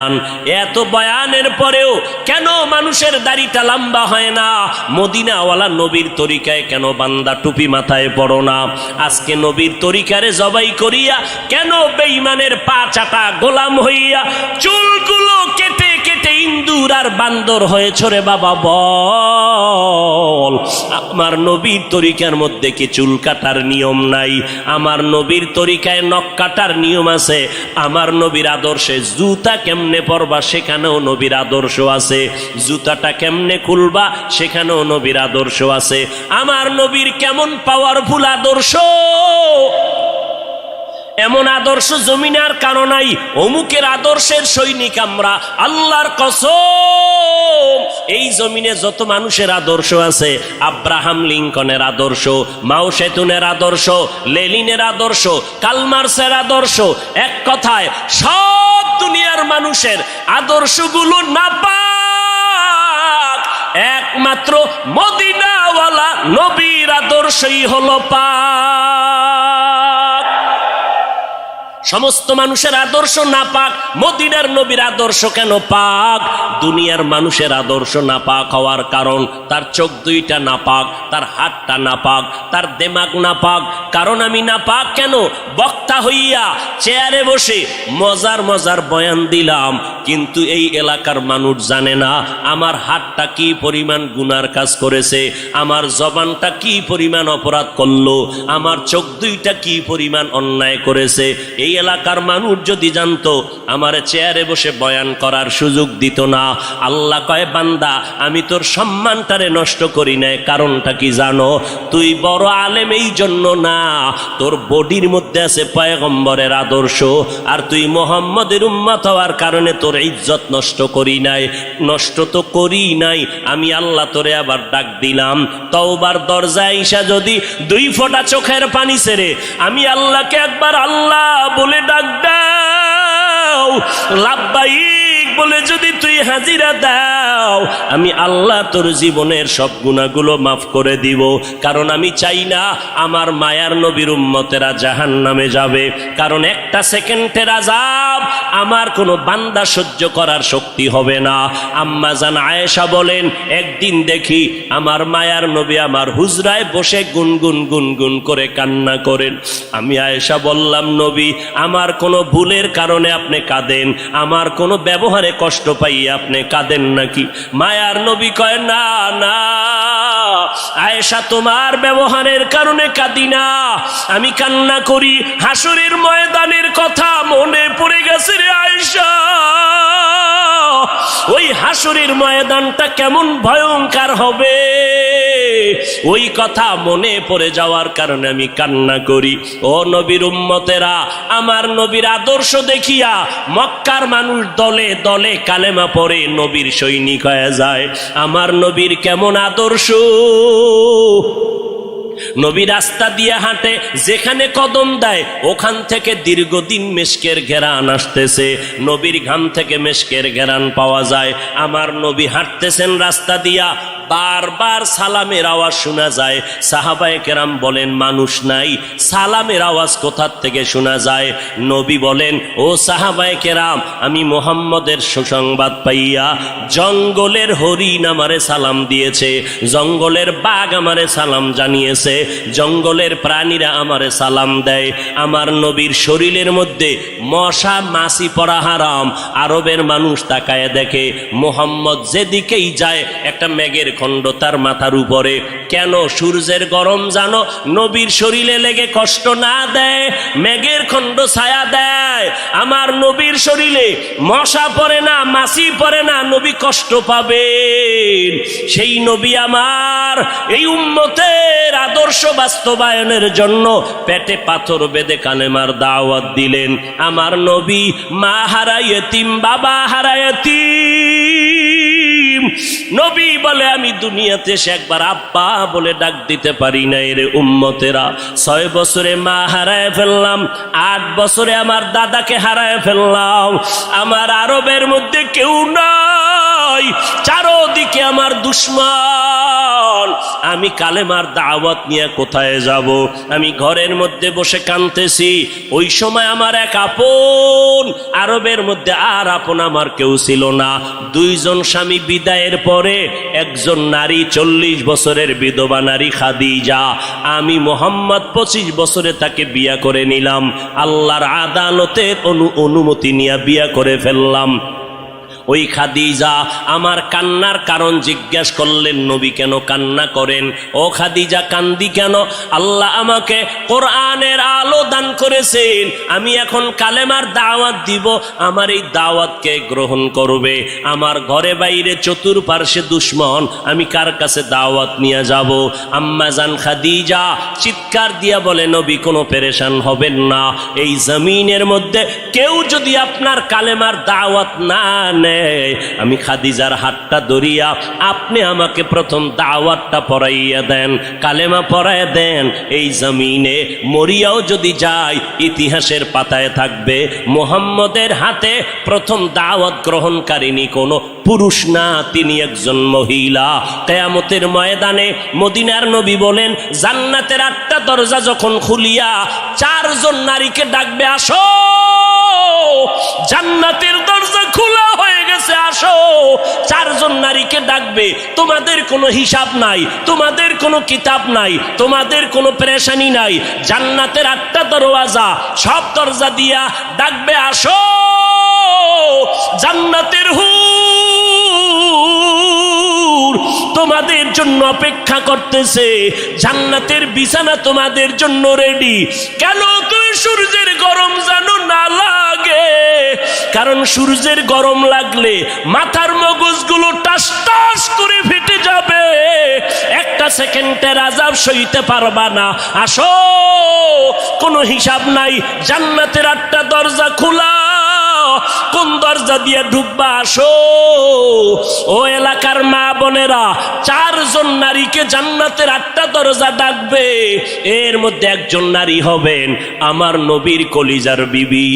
এত বয়ানের পরেও কেন মানুষের দাড়িটা লম্বা হয় না? মদিনাওয়ালা নবীর তরিকায় কেন বান্দা টুপি মাথায় পড়ো না? আজকে নবীর তরিকারে জবাই করিয়া কেন বেঈমানের পা চাটা গোলাম হইয়া চুলগুলো কেটে কেটে ইন্দুর আর বান্দর হয়েছ রে বাবা? বল, আমার নবীর তরিকার মধ্যে কি চুল কাটার নিয়ম নাই? আমার নবীর তরিকায় নখ কাটার নিয়ম আছে। আমার নবীর আদর্শে জুতা কেমনে পরবা সেখানেও নবীর আদর্শ আছে। জুতাটা কেমনে খুলবা সেখানেও নবীর আদর্শ আছে। আমার নবীর কেমন পাওয়ারফুল আদর্শ! এমন আদর্শ জমিনে আর কারো নাই। অমুকের আদর্শের সৈনিক আমরা, আল্লাহর কসম। এই জমিনে যত মানুষের আদর্শ আছে, আব্রাহাম লিঙ্কনের আদর্শ, মাও সেতুনের আদর্শ, লেনিনের আদর্শ, কালমার্সের আদর্শ, এক কথায় সব দুনিয়ার মানুষের আদর্শগুলো নাপাক। একমাত্র মদিনাওয়ালা নবীর আদর্শই হলো পাক। সমস্ত মানুষের আদর্শ নাপাক, মদিনার নবীর আদর্শ কেন পাক? দুনিয়ার মানুষের আদর্শ নাপাক হওয়ার কারণ তার চোখ দুইটা নাপাক, তার হাতটা নাপাক, তার দেমাগ নাপাক। কারণ আমি নাপাক কেন? বক্তা হইয়া চেয়ারে বসে মজার মজার বয়ান দিলাম, কিন্তু এই এলাকার মানুষ জানে না আমার হাতটা কি পরিমাণ গুনার কাজ করেছে, আমার জবানটা কি পরিমাণ অপরাধ করলো, আমার চোখ দুইটা কি পরিমাণ অন্যায় করেছে। এই এলাকার মানুষ যদি জানতো, আমার চেয়ারে বসে বয়ান করার সুযোগ দিত না। আল্লাহ কয়, বান্দা আমি তোর সম্মানটারে নষ্ট করি নাই। কারণটা কি জানো? তুই বড় আলেম এই জন্য না, তোর বডির মধ্যে আছে পয়গম্বরের আদর্শ, আর তুই মুহাম্মদের উম্মত হওয়ার কারণে তোর ইজ্জত নষ্ট করি নাই। নষ্ট তো করি নাই, আমি আল্লাহ তোরে আবার ডাক দিলাম। তওবার দরজায় ঈশা যদি দুই ফোঁটা চোখের পানি ছেড়ে আমি আল্লাহকে একবার আল্লাহ বলে ডাক দাও, লাব্বাইক বলে যদি তুই হাজিরা দাও, আমি আল্লাহ তোর জীবনের সব গুনাহগুলো মাফ করে দিব। কারণ আমি চাই না আমার মায়ার নবীর উম্মতেরা জাহান্নামে যাবে। কারণ একটা সেকেন্ডের আযাব আমার কোনো বান্দা সহ্য করার শক্তি হবে না। আম্মা জান আয়েশা বলেন, একদিন দেখি আমার মায়ার নবী আমার হুজরায় বসে গুনগুন গুনগুন করে কান্না করেন। আমি আয়েশা বললাম, নবী আমার কোনো ভুলের কারণে আপনি কাঁদেন, আমার কোনো ব্যবহারে কষ্ট পাইয়ে আপনি কাঁদেন নাকি? মায়ার নবী কয়, না না আয়েশা, তোমার ব্যবহারের কারণে কাঁদি না, আমি কান্না করি হাসরের ময়দানের কথা মনে পড়ে গেছে রে আয়েশা। ওই হাসরের ময়দানটা কেমন ভয়ঙ্কর হবে, ওই কথা মনে পড়ে যাওয়ার কারণে আমি কান্না করি। ও নবীর উম্মতেরা, আমার নবীর আদর্শ দেখিয়া মক্কার মানুষ দলে দলে কালেমা পড়ে নবীর সৈনিক হয়ে যায়। আমার নবীর কেমন আদর্শ! নবী রাস্তা দিয়ে হাঁটে, যেখানে কদম দেয় ওখান থেকে দীর্ঘদিন মেশকের ঘেরান আসতেছে। নবীর ঘাম থেকে মেশকের ঘেরান পাওয়া যায়। আমার নবী হাঁটতেছেন রাস্তা দিয়া, বারবার সালামের আওয়াজ শোনা যায়। সাহাবায়ে কেরাম বলেন, মানুষ নাই, সালামের আওয়াজ কোথার থেকে শোনা যায়? নবী বলেন, ও সাহাবায়ে কেরাম, আমি মুহাম্মদের সুসংবাদ পাইয়া জঙ্গলের হরিণ আমারে সালাম দিয়েছে, জঙ্গলের বাঘ আমারে সালাম জানিয়েছে, জঙ্গলের প্রাণীরা আমারে সালাম দেয়। আমার নবীর শরীরের মধ্যে মশা মাছি পড়া হারাম। আরবের মানুষ তাকায় দেখে, মুহাম্মদ যেদিকেই যায় একটা মেঘের খণ্ড তার মাথার উপরে। কেন? সূর্যের গরম জানো নবীর শরীরে লেগে কষ্ট না দেয়, মেঘের খণ্ড ছায়া দেয়। আমার নবীর শরীরে মশা পড়ে না, মাছি পড়ে না, নবী কষ্ট পাবেন। সেই নবী আমার এই উম্মতের আদর্শ বাস্তবায়নের জন্য পেটে পাথর বেঁধে কালেমার দাওয়াত দিলেন। আমার নবী মা হারা ইয়েতিম, বাবা হারা ইয়েতিম। নবী বলে, আমি দুনিয়াতে এসে একবার আব্বা বলে ডাক দিতে পারি না। এর উম্মতেরা, 6 বছরে মা হারায় ফেললাম, 8 বছরে আমার দাদাকে হারায় ফেললাম। আমার আরবের মধ্যে কেউ না নাই, চারদিকে আমার দুশমন, আমি কালেমার দাওয়াত নিয়ে কোথায় যাব? আমি ঘরের মধ্যে বসে কাঁদতেছি। ওই সময় আমার এক আপন, আরবের মধ্যে আর আপন আমার কেউ ছিল না। দুইজন স্বামী বিদায়ের পরে একজন নারী 40 বছরের বিধবা নারী খাদিজা, আমি মোহাম্মদ 25 বছরে তাকে বিয়া করে নিলাম। আল্লাহর আদালতের অনুমতি নিয়ে বিয়া করে ফেললাম। ওই খাদিজা আমার কান্নার কারণ জিজ্ঞাসা করলেন, নবী কেন কান্না করেন? ও খাদিজা কান্দি কেন? আল্লাহ আমাকে কোরআনের আলো দান করেছেন, আমি এখন কালেমার দাওয়াত দিব, আমার এই দাওয়াতকে গ্রহণ করবে। আমার ঘরে বাইরে চতুর্পার্শ্বে দুশমন, আমি কার কাছে দাওয়াত নিয়ে যাব? আম্মা জান খাদিজা চিৎকার দিয়া বলে, নবী কোনো পেরেশান হবেন না, এই জমিনের মধ্যে কেউ যদি আপনার কালেমার দাওয়াত না নেয়, আমি খাদিজার হাতটা ধরিয়া আপনি আমাকে প্রথম দাওয়াতটা পড়াইয়া দেন, কালেমা পড়াইয়া দেন। এই জমিনে মরিয়াও যদি যায়, ইতিহাসের পাতায় থাকবে মুহাম্মদের হাতে প্রথম দাওয়াত গ্রহণকারিনী কোনো পুরুষ না, তিনি একজন মহিলা। কিয়ামতের ময়দানে মদিনার নবী বলেন, জান্নাতের 8টা দরজা যখন খুলিয়া 4 জন নারীকে ডাকবে, আসো, জান্নাতের দরজা খোলা হয়ে গেছে, আসো। 4 জন নারীকে ডাকবে, তোমাদের কোনো হিসাব নাই, তোমাদের কোনো কিতাব নাই, তোমাদের কোনো পেরেশানি নাই। জান্নাতের 8টা দরওয়াজা, সব দরজা দিয়া ডাকবে, আসো, জান্নাতের হুর তোমাদের জন্য অপেক্ষা করতেছে, জান্নাতের বিছানা তোমাদের জন্য রেডি। কেন তুমি সূর্যের গরম জানো না লাগে? কারণ সূর্যের গরম লাগলে মাথার মগজগুলো টাস টাস করে ফেটে যাবে, একটা সেকেন্ডের আযাব সইতে পারবা না। আসো, কোনো হিসাব নাই, জান্নাতের 8টা দরজা খোলা, কোন দরজা দিয়ে ঢুকবা? আসো। ও এলাকার মা বোনেরা, 4 জন নারীকে জান্নাতের 8টা দরজা ডাকবে, এর মধ্যে একজন নারী হবেন আমার নবীর কলিজার বিবি।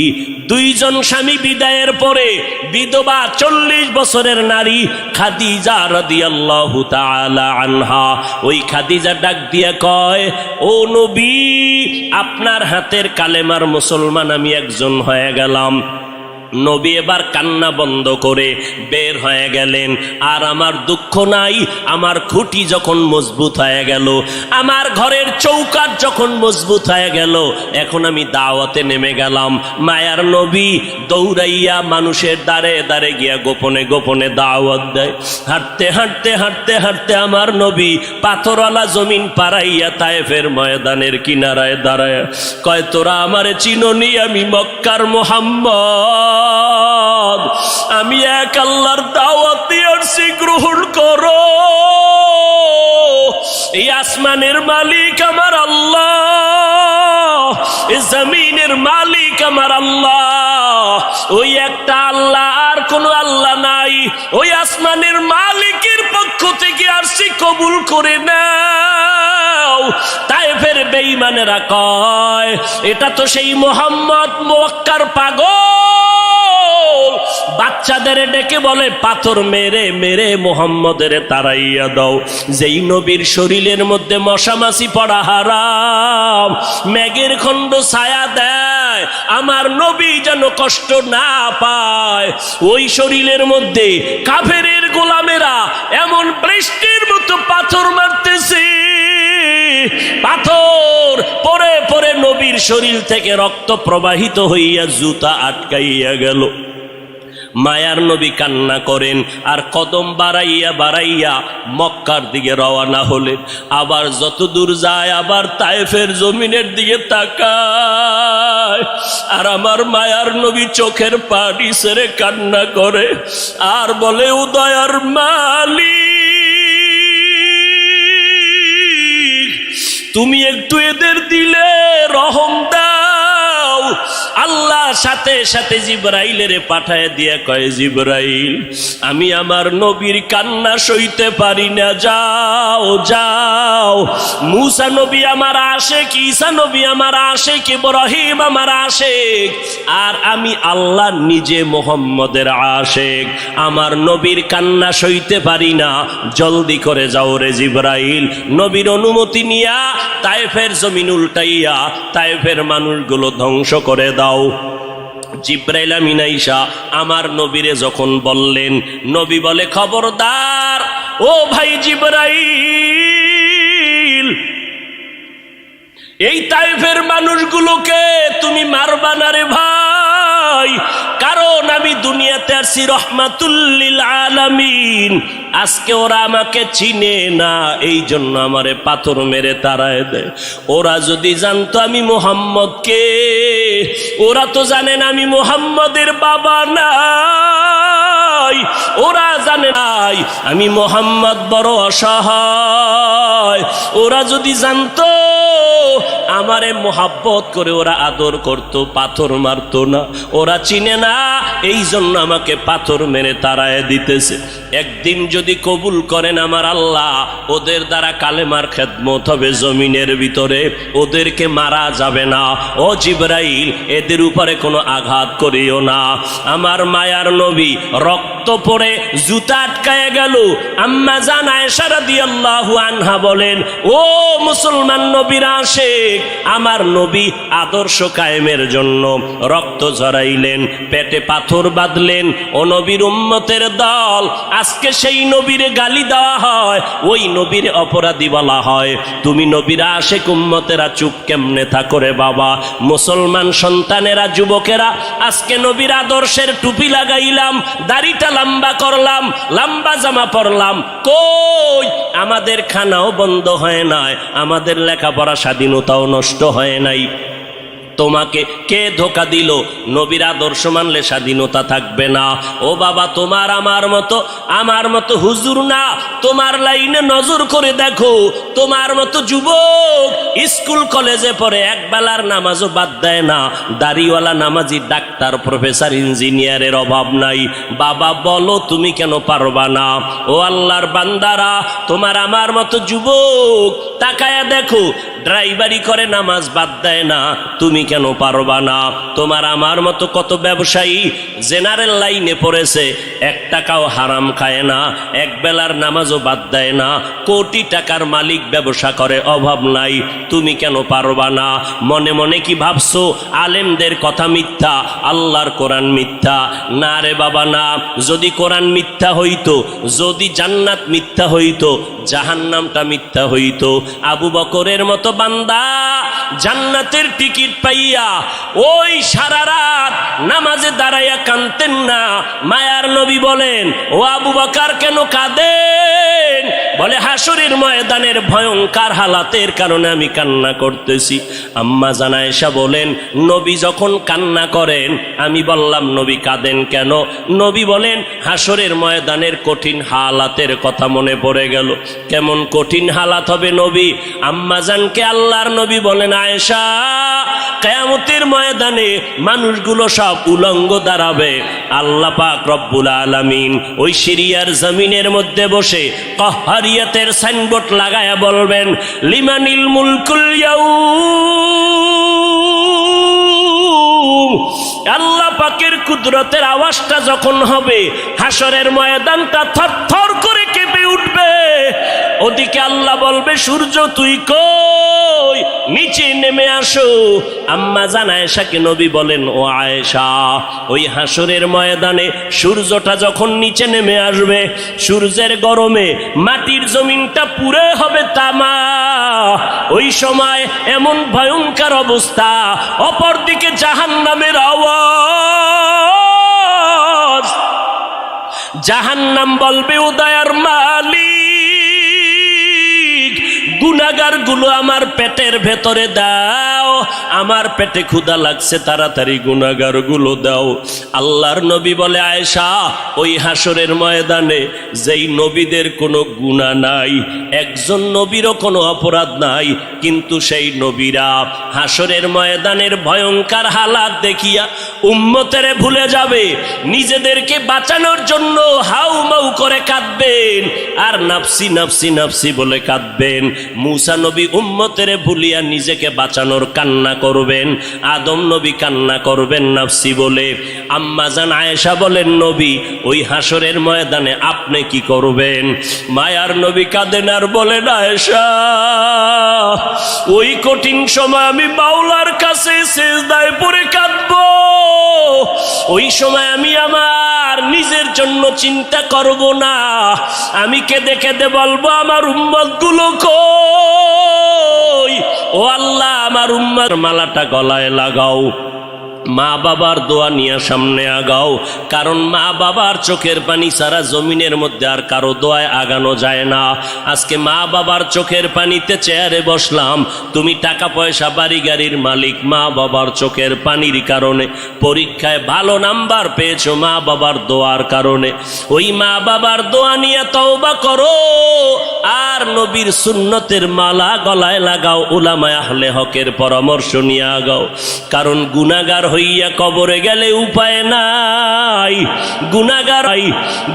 2 জন স্বামী বিদায়ের পরে বিধবা 40 বছরের নারী খাদিজা রাদিয়াল্লাহু তাআলা আনহা। ওই খাদিজা ডাক দিয়া কয়, ও নবী, আপনার হাতের কালেমার মুসলমান আমি একজন হয়ে গেলাম। নবী এবার কান্না বন্ধ করে বের হয়ে গেলেন। আর আমার দুঃখ নাই, আমার খুঁটি যখন মজবুত হয়ে গেল, আমার ঘরের চৌকাঠ যখন মজবুত হয়ে গেল, এখন আমি দাওয়াতে নেমে গেলাম। মায়ার নবী দৌড়াইয়া মানুষের দ্বারে দ্বারে গিয়া গোপনে গোপনে দাওয়াত দেয়। হাঁটতে হাঁটতে হাঁটতে হাঁটতে আমার নবী পাথরওয়ালা জমিন পারাইয়া তায়েফের ময়দানের কিনারায় দাঁড়ায় কয়, তোরা আমারে চিনোনি, আমি মক্কার মুহাম্মদ, আমি এক আল্লাহর দাওয়াত দিয়ে আসছি, গ্রহণ করো। এই আসমানের মালিক আমার আল্লাহ, এই জমিনের মালিক আমার আল্লাহ, ওই একটা আল্লাহ, আর কোনো আল্লাহ নাই। ওই আসমানের মালিকের পক্ষ থেকে আসছি, কবুল করে নাও। তায়েফের বেঈমানেরা কয়, এটা তো সেই মুহাম্মদ মক্কার পাগল। বাচ্চাদের ডেকে বলে, পাথর মেরে মেরে মুহাম্মদের তাড়াইয়া দাও। যেই নবীর শরীরের মধ্যে মশামাছি পড়া হারাম, মেঘের খণ্ড ছায়া দেয়, আমার নবী যেন কষ্ট না পায়। ওই শরীরের মধ্যে কাফেরের গোলামেরা এমন বৃষ্টির মতো পাথর মারতেছে, পাথর পরে পরে নবীর শরীর থেকে রক্ত প্রবাহিত হইয়া জুতা আটকাইয়া গেল। মায়ার নবী কান্না করেন, আর কদম বাড়াইয়া বাড়াইয়া মক্কার দিকে রওনা হলেন। আবার যত দূর যায়, আবার তায়েফের জমিনের দিকে তাকায়, আর আমার মায়ার নবী চোখের পানি ছেড়ে কান্না করে, আর বলে, উদয়ার মালিক, তুমি একটু এদের দিলে রহম দাও, আল্লাহ সাথে সাথে জিবরাইলের পাঠায় দিয়া কয়, জিবরাইল আমি আমার নবীর কান্না সইতে পারি না, যাও যাও। মুসা নবী আমার আশেক, ঈসা নবী আমার আশেক, ইব্রাহিম আমার আশেক, আর আমি আল্লাহ নিজে মুহাম্মদের আশেক। আমার নবীর কান্না সইতে পারি না, জলদি করে যাও রে জিবরাইল। নবীর অনুমতি নিয়া তায়েফের জমিন উল্টাইয়া তায়েফের মানুষগুলো ধ্বংস করে দাও। জিবরাইল আমিন আইসা আমার নবীরে যখন বললেন, নবী বলে, খবরদার ও ভাই জিবরাইল, এই তায়েফের মানুষগুলোকে তুমি মারবা না রে ভাই, কারণ আমি দুনিয়াতে আসছি রহমাতুল লিল আলামিন। আজকে ওরা আমাকে চিনে না, এই জন্য আমারে পাথর মেরে তাড়ায় দেয়। ওরা যদি জানতো আমি মুহাম্মদকে, ওরা তো জানেন আমি মুহাম্মদের বাবা নাই, ওরা জানে নাই আমি মুহাম্মদ বড় অসহায়। ওরা যদি জানতো আমারে মোহাব্বত করে ওরা আদর করত, পাথর মারতো না। ওরা চিনে না, এই জন্য আমাকে পাথর মেরে তাড়ায় দিতেছে। একদিন যদি কবুল করেন আমার আল্লাহ, ওদের দ্বারা কালেমার খেদমত হবে জমিনের ভিতরে, ওদেরকে মারা যাবে না। ও জিবরাইল এদের উপরে কোনো আঘাত করিও না। আমার মায়ার নবী রক্ত পড়ে জুতা আটকায় গেল। আম্মা জান আয়েশা রাদিয়াল্লাহু আনহা বলেন, ও মুসলমান নবীর আশিক, আমার নবী আদর্শ কায়েমের জন্য রক্ত ঝরাইলেন, পেটে পাথর বাঁধলেন। ও নবীর উম্মতের দল, আজকে সেই নবীরে গালি দেওয়া হয়, ওই নবীর অপরাধী বলা হয়। তুমি নবীর আশিক উম্মতেরা চুপ কেমনে থাকো রে বাবা? মুসলমান সন্তানেরা, যুবকেরা, আজকে নবীর আদর্শের টুপি লাগাইলাম, দাড়িটা লম্বা করলাম, লম্বা জামা পরলাম, কই আমাদের খানাও বন্ধ হয় নাই, আমাদের লেখাপড়া স্বাধীনতাও নষ্ট হয় নাই। তোমাকে কে ধোকা দিল? নবীর আদর্শ মানলে স্বাধীনতা থাকবে না। ও বাবা, তোমার আমার মতো হুজুর না, তোমার লাইনে নজর করে দেখো, তোমার মতো যুবক স্কুল কলেজে পড়ে এক বেলার নামাজও বাদ দেয় না, দাড়িওয়ালা নামাজি ডাক্তার প্রফেসর ইঞ্জিনিয়ারের অভাব নাই। বাবা বলো তুমি কেন পারবা না? ও আল্লাহর বান্দারা, তোমার আমার মতো যুবক তাকায়া দেখো, ড্রাইভারি করে নামাজ বাদ দেয় না, তুমি কেন পারবা না? তোমার আমার মতো কত ব্যবসায়ী জেনারেল লাইনে পড়েছে, এক টাকাও হারাম খায় না, এক বেলার নামাজও বাদ দেয় না, কোটি টাকার মালিক, ব্যবসা করে, অভাব নাই, তুমি কেন পারবা না? মনে মনে কি ভাবছো আলেমদের কথা মিথ্যা, আল্লাহর কোরআন মিথ্যা? না রে বাবা না। যদি কোরআন মিথ্যা হইতো, যদি জান্নাত মিথ্যা হইতো, জাহান্নামটা মিথ্যা হইতো। আবু বকরের মতো বান্দা জান্নাতের টিকিট পাইয়া ওই সারা রাত নামাজে দাঁড়াইয়া কাঁদতেন না। মায়ার নবী বলেন, ও আবু বকর কেন কাঁদেন? বলে, হাসরের ময়দানের ভয়ঙ্কর হালাতের কারণে আমি কান্না করতেছি। আম্মা জান আয়েশা বলেন, নবী যখন কান্না করেন, আমি বললাম নবী কাঁদেন কেন? নবী বলেন, হাসরের ময়দানের কঠিন হালাতের কথা মনে পড়ে গেল। কেমন কঠিন হালাত হবে নবী? আম্মা জানকে আল্লাহর নবী বলেন, আয়েশা, কিয়ামতের ময়দানে মানুষগুলো সব উলঙ্গ দাঁড়াবে। আল্লাহ পাক রব্বুল আলামিন ওই সিরিয়ার জমিনের মধ্যে বসে কাহরিয়াতের সাইনবোর্ড লাগায়া বলবেন, লিমানিল মুলকুল ইয়াউম। আল্লাহ পাকের কুদরতের আওয়াজটা যখন হবে, হাসরের ময়দানটা থরথর করে কেঁপে উঠবে। ওদিকে আল্লাহ বলবে, সূর্য তুই কই? নিচে নেমে আসো। আম্মা জান আয়েশাকে নবী বলেন, ও আয়েশা, ওই হাসরের ময়দানে সূর্যটা যখন নিচে নেমে আসবে, সূর্যের গরমে মাটির জমিনটা পুড়ে হবে তামা। ওই সময় এমন ভয়ঙ্কর অবস্থা, অপরদিকে জাহান্নামের আওয়াজ। জাহান্নাম বলবে, ও দয়ার মালিক, গুনাহগার গুলো আমার পেটের ভেতরে দাও, আমার পেটে ক্ষুধা লাগছে, তাড়াতাড়ি গুনাহগারগুলো দাও। আল্লাহর নবী বলে, আয়েশা, ওই হাসরের ময়দানে যেই নবীদের কোনো গুনাহ নাই, একজন নবীরও কোনো অপরাধ নাই, কিন্তু সেই নবীরা হাসরের ময়দানের ভয়ঙ্কর হালাত দেখিয়া উম্মতের ভুলে যাবে, নিজেদেরকে বাঁচানোর জন্য হাউমাউ করে কাঁদবেন আর নাফসি নাফসি নাফসি বলে কাঁদবেন। মূসা নবী উম্মতের ভুলিয়া নিজেকে বাঁচানোর কান্না করবেন, আদম নবী কান্না করবেন নাফসি বলে। আম্মা জান আয়েশা বলেন, নবী ওই হাসরের ময়দানে আপনি কি করবেন? মায়ার নবী কাঁদেন আর বলেন, আয়েশা, ওই কঠিন সময় আমি মাওলার কাছে সিজদায় পড়ে কাঁদবো। ওই সময় আমি আমার নিজের জন্য চিন্তা করব না, আমি কেঁদে কেঁদে বলবো, আমার উম্মতগুলো কই? ও আল্লাহ, আমার উম্মতের মালাটা গলায় লাগাও, মা বাবার দোয়া নিয়ে সামনে আগাও, কারণ মা বাবার চোখের পানি ছাড়া জমিনের মধ্যে আর কারো দোয়ায় আগানো যায় না। আজকে মা বাবার চোখের পানিতে চেয়ারে বসলাম, তুমি টাকা পয়সা বাড়ি গাড়ির মালিক, মা বাবার চোখের পানির কারণে পরীক্ষায় ভালো নাম্বার পেয়েছো মা বাবার দোয়ার কারণে। ওই মা বাবার দোয়া নিয়ে তওবা করো আর নবীর সুন্নতের মালা গলায় লাগাও, উলামায়ে আহলে হকের পরামর্শ নিয়ে আগাও, কারণ গুনাহগার হইয়া কবরে গেলে উপায় নাই।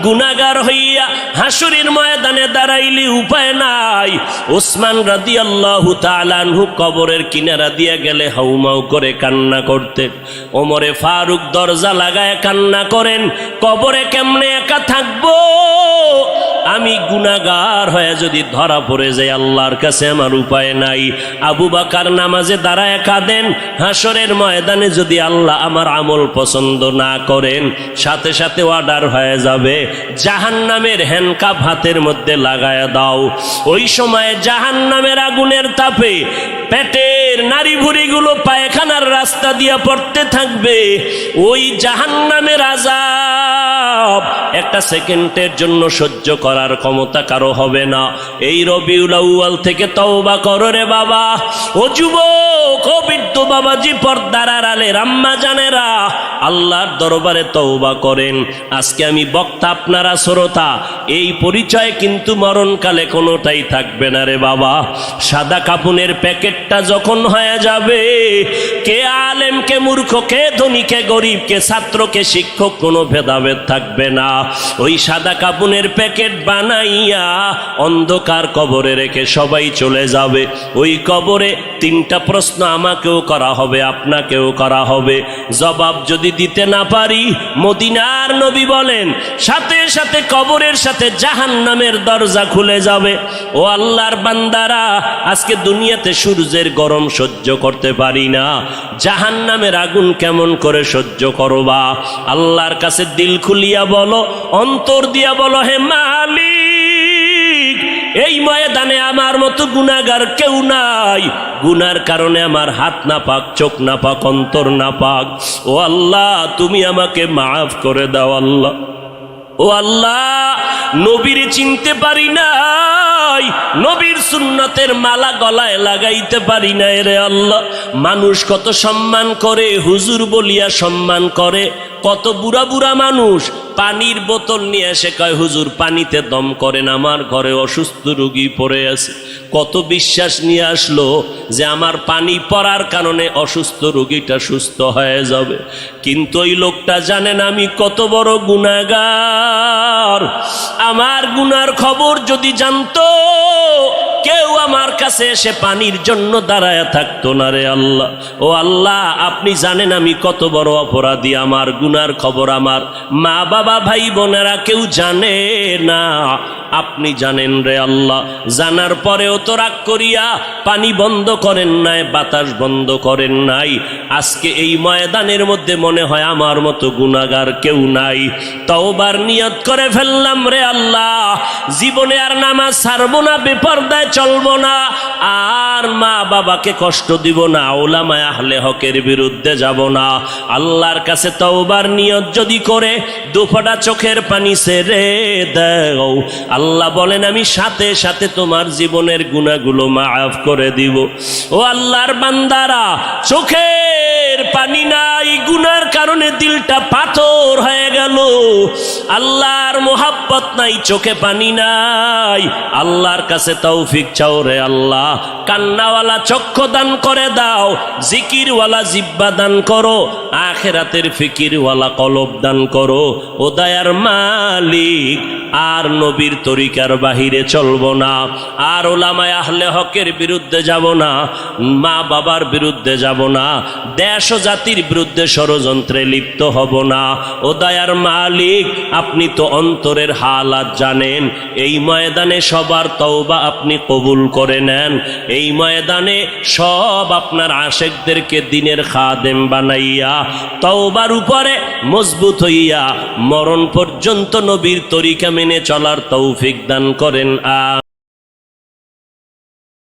গুনাহগার হইয়া হাসরের ময়দানে দাঁড়াইলে উপায় নাই। ওসমান রাদিয়াল্লাহু তাআলা আনহু কবরের কিনারা দিয়া গেলে হাউমাউ করে কান্না করতেন। ওমরে ফারুক দরজা লাগায় কান্না করেন, কবরে কেমনে একা থাকবো, আমি গুনাহগার হয়ে যদি ধরা পড়ে যাই আল্লাহর কাছে আমার উপায় নাই। আবু বকর নামাজে দাঁড়ায় কাঁদেন, হাসরের ময়দানে যদি আল্লাহ আমার আমল পছন্দ না করেন, সাথে সাথে অর্ডার হয়ে যাবে, জাহান্নামের হ্যান্ডকাপ হাতের মধ্যে লাগায় দাও। ওই সময় জাহান্নামের আগুনের তাপে পেটের নারী ভুঁড়িগুলো পায়খানার রাস্তা দিয়া পড়তে থাকবে। ওই জাহান্নামের আযাব একটা সেকেন্ডের জন্য সহ্য করার ক্ষমতা কারো হবে না। এই রবিউল আউয়াল থেকে তওবা করো রে বাবা। ও যুবক, ও বৃদ্ধ বাবাজি, পর্দার আড়ালের আম্মা জানেরা, আল্লাহর দরবারে তওবা করেন। আজকে আমি বক্তা, আপনারা শ্রোতা, এই পরিচয় কিন্তু মরণকালে কোনোটাই থাকবে না রে বাবা। সাদা কাপুনের প্যাকেটটা যখন হয়ে যাবে, কে আলেম কে মূর্খ, কে ধনী কে গরিব, কে ছাত্র কে শিক্ষক, কোনো ভেদাভেদ থাকবে না। ওই সাদা কাপুনের প্যাকেট বানাইয়া অন্ধকার কবরে রেখে সবাই চলে যাবে। ওই কবরে তিনটা প্রশ্ন আমাকেও করা হবে, আপনাকেও করা হবে। জবাব যদি দিতে না পারি, মদিনার নবী বলেন, সাথে সাথে কবরের সাথে জাহান্নামের দরজা খুলে যাবে। ও আল্লাহর বান্দারা, আজকে দুনিয়াতে সূর্যের গরম সহ্য করতে পারি না, জাহান্নামের আগুন কেমন করে সহ্য করবা? আল্লাহর কাছে দিল খুলিয়া বলো, অন্তর দিয়া বলো, হে মালিক, এই ময়দানে আমার মতো গুনাহগার কেউ নাই। গুনার কারণে আমার হাত না পাক, চোখ না পাক, অন্তর না পাক। ও আল্লাহ, তুমি আমাকে মাফ করে দাও আল্লাহ। ও আল্লাহ, নবীর চিনতে পারি নাই, নবীর সুন্নতের মালা গলায় লাগাইতে পারি না রে আল্লাহ। মানুষ কত সম্মান করে, হুজুর বলিয়া সম্মান করে। কত বুড়া বুড়া মানুষ পানির বোতল নিয়ে এসে কয়, হুজুর পানিতে দম করেন, আমার ঘরে অসুস্থ রোগী পড়ে আছে। কত বিশ্বাস নিয়ে আসলো যে আমার পানি পড়ার কারণে অসুস্থ রোগীটা সুস্থ হয়ে যাবে। কিন্তু ওই লোকটা জানেন আমি কত বড় গুনাহগার। আমার গুনার খবর যদি জানতো, কেউ আমার কাছে এসে পানির জন্য দাঁড়ায় থাকতো না রে আল্লাহ। ও আল্লাহ, আপনি জানেন আমি কত বড় অপরাধী। আমার গুনার খবর আমার মা বাবা ভাই বোনেরা কেউ জানে না, আপনি জানেন রে আল্লাহ। জানার পরেও তো রাগ করিয়া পানি বন্ধ করেন নাই, বাতাস বন্ধ করেন নাই। আজকে এই ময়দানের মধ্যে মনে হয় আমার মতো গুনাহগার কেউ নাই। তওবার নিয়ত করে ফেললাম রে আল্লাহ, জীবনে আর নামাজ ছাড়বো না, বেপরদায় চলবো না, আর মা বাবাকে কষ্ট দিব না, উলামায়ে আহলে হকের বিরুদ্ধে যাব না। আল্লাহর কাছে তওবার নিয়ত যদি করে দুফোঁটা চোখের পানি ছেড়ে দাও, আল্লাহ বলেন আমি সাথে সাথে তোমার জীবনের গুনাহগুলো মাফ করে দিব। ও আল্লাহর বান্দারা, চোখের পানি নাই, গুনার কারণে দিলটা পাথর হয়ে গেল। আল্লাহর মোহাব্বত নাই, চোখে পানি নাই। আল্লাহর কাছে তৌফিক চাও রে আল্লাহ, কান্নাওয়ালা চক্ষু দান করে দাও, জিকিরওয়ালা জিব্বা দান করো, আখিরাতের ফিকিরওয়ালা কলব দান করো। ও দয়ার মালিক, আর নবীর তরিকার বাহিরে চলবো না, আর ওলামায়ে আহলে হকের বিরুদ্ধে যাব না, মা বাবার বিরুদ্ধে যাব না, দেশ ও জাতির বিরুদ্ধে ষড়যন্ত্রে লিপ্ত হব না। ও দয়ার মালিক, আপনি তো অন্তরের হালাত জানেন। এই ময়দানে সবার তওবা আপনি কবুল করে নেন। এই ময়দানে সব আপনার আশেকদেরকে দিনের খাদেম বানাইয়া তওবার উপরে মজবুত হইয়া মরণ পর্যন্ত নবীর তরিকা মেনে চলার তৌফিক দান করেন।